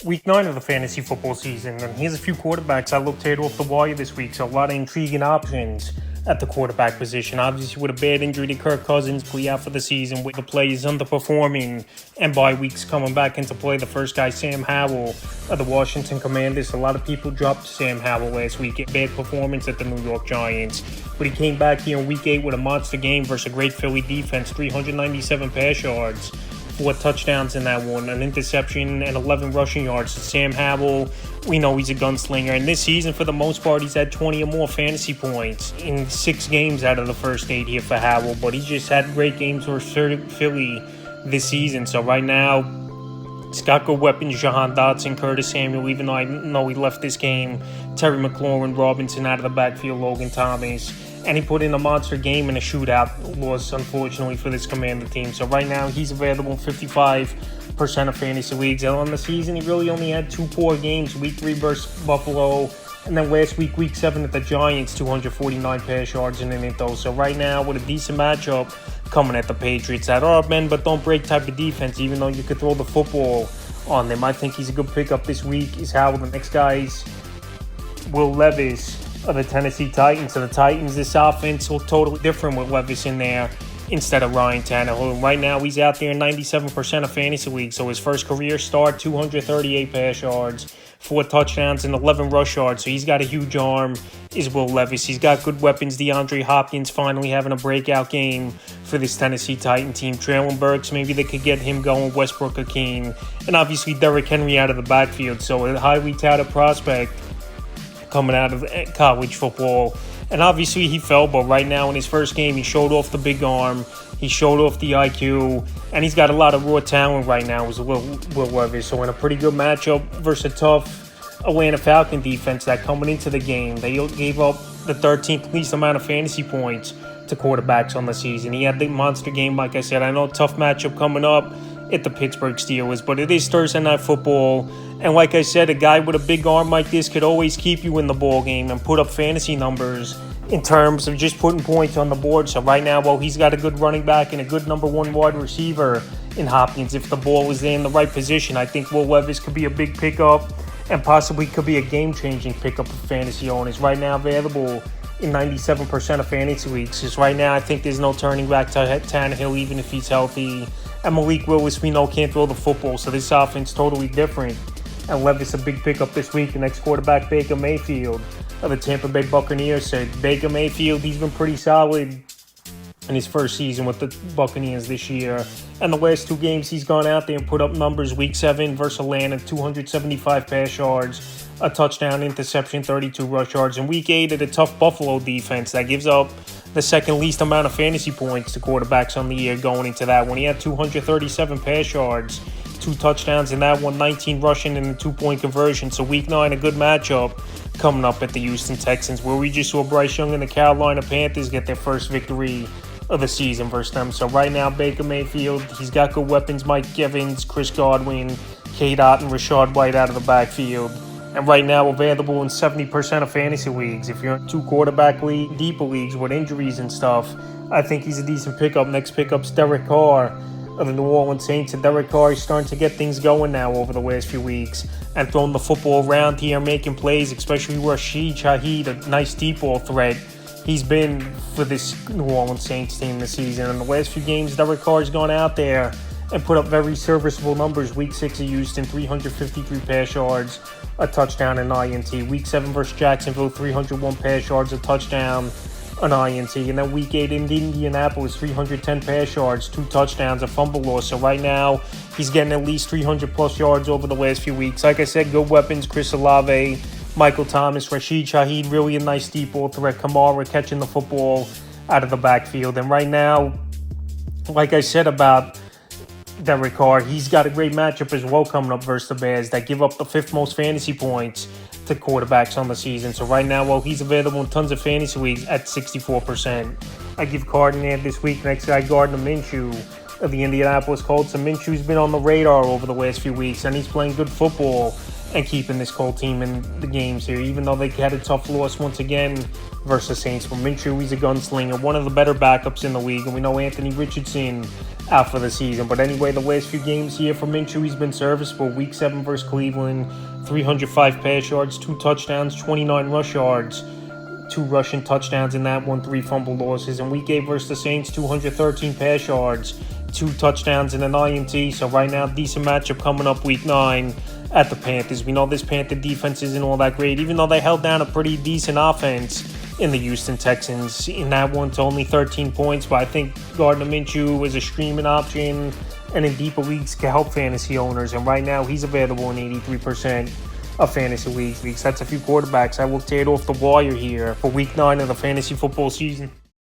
Week 9 of the fantasy football season, and here's a few quarterbacks I looked at off the wire this week, so a lot of intriguing options at the quarterback position. Obviously, with a bad injury to Kirk Cousins, play out for the season, with the players underperforming, and bye weeks coming back into play. The first guy, Sam Howell of the Washington Commanders. A lot of people dropped Sam Howell last week. Bad performance at the New York Giants, but he came back here in Week 8 with a monster game versus a great Philly defense, 397 pass yards. 4 touchdowns in that one, an interception, and 11 rushing yards. Sam Howell, we know he's a gunslinger, and this season, for the most part, he's had 20 or more fantasy points in 6 games out of the first 8 here for Howell, but he just had great games for Philly this season. So right now, he's got good weapons: Jahan Dotson, Curtis Samuel, even though I know he left this game, Terry McLaurin, Robinson out of the backfield, Logan Thomas. And he put in a monster game in a shootout loss, unfortunately, for this Commander team. So right now, he's available in 55% of fantasy leagues. And on the season, he really only had 2 poor games. Week 3 versus Buffalo, and then last week, Week 7 at the Giants, 249 pass yards in an intro. So right now, with a decent matchup coming at the Patriots, that are bend but don't break type of defense, even though you could throw the football on them. I think he's a good pickup this week. Is how the next guy's Will Levis of the Tennessee Titans. So the Titans, this offense will totally different with Levis in there instead of Ryan Tannehill. Right now, he's out there in 97% of fantasy leagues. So his first career start, 238 pass yards, 4 touchdowns, and 11 rush yards. So he's got a huge arm, is Will Levis. He's got good weapons. DeAndre Hopkins finally having a breakout game for this Tennessee Titan team. Traylon Burks, maybe they could get him going. Westbrook Akeem. And obviously Derrick Henry out of the backfield. So a highly touted prospect coming out of college football. And obviously he fell, but right now in his first game, he showed off the big arm, he showed off the IQ, and he's got a lot of raw talent right now as Will Levis. So in a pretty good matchup versus a tough Atlanta Falcon defense that coming into the game, they gave up the 13th least amount of fantasy points to quarterbacks on the season. He had the monster game, like I said. I know tough matchup coming up at the Pittsburgh Steelers, but it is Thursday Night Football, and like I said, a guy with a big arm like this could always keep you in the ball game and put up fantasy numbers in terms of just putting points on the board. So right now, well, he's got a good running back and a good number 1 wide receiver in Hopkins. If the ball is in the right position, I think Will Levis could be a big pickup and possibly could be a game-changing pickup for fantasy owners. Right now available in 97% of fantasy leagues. Just right now, I think there's no turning back to Tannehill, even if he's healthy. And Malik Willis, we know, can't throw the football, so this offense is totally different. And Levis, a big pickup this week. The next quarterback, Baker Mayfield of the Tampa Bay Buccaneers, said Baker Mayfield, he's been pretty solid in his first season with the Buccaneers this year. And the last 2 games, he's gone out there and put up numbers. Week 7 versus Atlanta, 275 pass yards, a touchdown, interception, 32 rush yards. And Week 8 at a tough Buffalo defense that gives up the second least amount of fantasy points to quarterbacks on the year going into that one. He had 237 pass yards, 2 touchdowns in that one, 19 rushing and a 2-point conversion. So Week 9, a good matchup coming up at the Houston Texans, where we just saw Bryce Young and the Carolina Panthers get their first victory of the season versus them. So right now, Baker Mayfield, he's got good weapons: Mike Evans, Chris Godwin, Cade Otton, Rashad White out of the backfield. And right now available in 70% of fantasy leagues. If you're in 2 quarterback deeper leagues with injuries and stuff, I think he's a decent pickup. Next pickup's Derek Carr of the New Orleans Saints. And Derek Carr is starting to get things going now over the last few weeks and throwing the football around here, making plays, especially Rashid Shaheed, a nice deep ball threat he's been for this New Orleans Saints team this season. In the last few games, Derek Carr's gone out there and put up very serviceable numbers. Week 6 at Houston, 353 pass yards, a touchdown, and INT. Week 7 versus Jacksonville, 301 pass yards, a touchdown, an INT. And then Week 8 in Indianapolis, 310 pass yards, 2 touchdowns, a fumble loss. So right now, he's getting at least 300-plus yards over the last few weeks. Like I said, good weapons: Chris Olave, Michael Thomas, Rashid Shaheed, really a nice deep ball threat. Kamara catching the football out of the backfield. And right now, like I said about Derek Carr, he's got a great matchup as well coming up versus the Bears that give up the 5th most fantasy points to quarterbacks on the season. So right now, well, he's available in tons of fantasy leagues at 64%. I give Carr in there this week. Next guy, Gardner Minshew of the Indianapolis Colts. And Minshew's been on the radar over the last few weeks, and he's playing good football. and keeping this Colts team in the games here, even though they had a tough loss once again versus the Saints. But Minshew, he's a gunslinger, one of the better backups in the league, and we know Anthony Richardson out for the season. But anyway, the last few games here for Minshew, he's been serviceable. Week 7 versus Cleveland, 305 pass yards, 2 touchdowns, 29 rush yards, 2 rushing touchdowns in that one, 3 fumble losses. And Week 8 versus the Saints, 213 pass yards, 2 touchdowns and an INT. So right now, decent matchup coming up Week 9 at the Panthers. We know this Panther defense isn't all that great, even though they held down a pretty decent offense in the Houston Texans in that one to only 13 points. But I think Gardner Minshew is a streaming option and in deeper leagues can help fantasy owners. And right now, he's available in 83% of fantasy leagues. That's a few quarterbacks I will tear it off the wire here for Week 9 of the fantasy football season.